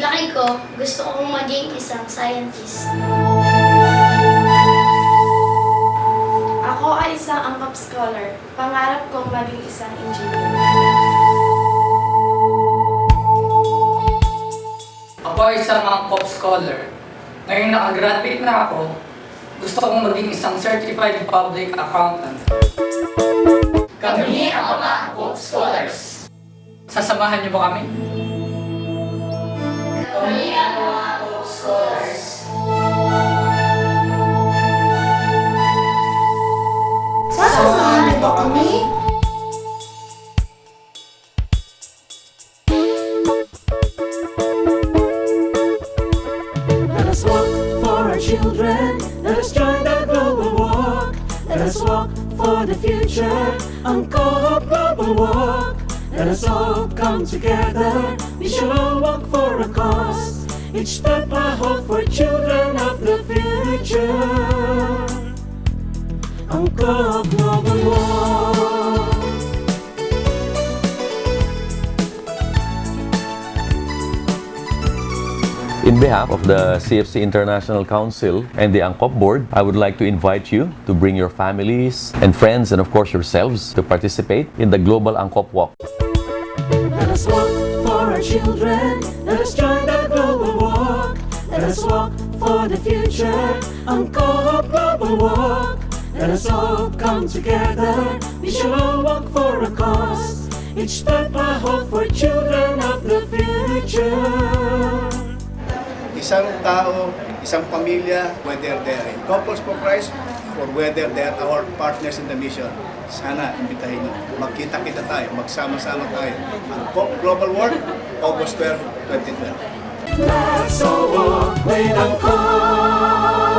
Paglaki ko, gusto kong maging isang scientist. Ako ay isang angkop scholar. Pangarap kong maging isang engineer. Ako ay isang angkop scholar. Ngayong nakagraduate na ako, gusto kong maging isang certified public accountant. Kami ang mga angkop scholars. Sasamahan niyo ba kami? Kami ang mga angkop scholars. Sasamahan niyo ba kami? Let us walk for our children. Let us join the global walk. Let us walk for the future. Angkop Global Walk. Let us all come together. We shall all walk for a cause. Each step a hope for children of the future. Angkop Global Walk. In behalf of the CFC International Council and the Angkop Board, I would like to invite you to bring your families and friends and of course yourselves to participate in the Global Angkop Walk. Let us walk for our children. Let us join the global walk. Let us walk for the future. Angkop Global Walk. Let us all come together. We shall all walk for a cause. Each step a hope for children of the future. Isang tao, isang pamilya, whether they're in Couples for Christ or whether they're our partners in the mission. Sana, imbitahin nyo. Magkita-kita tayo, magsama-sama tayo. Ang Global Work, August 12, 2012. Let's all walk with Angkop.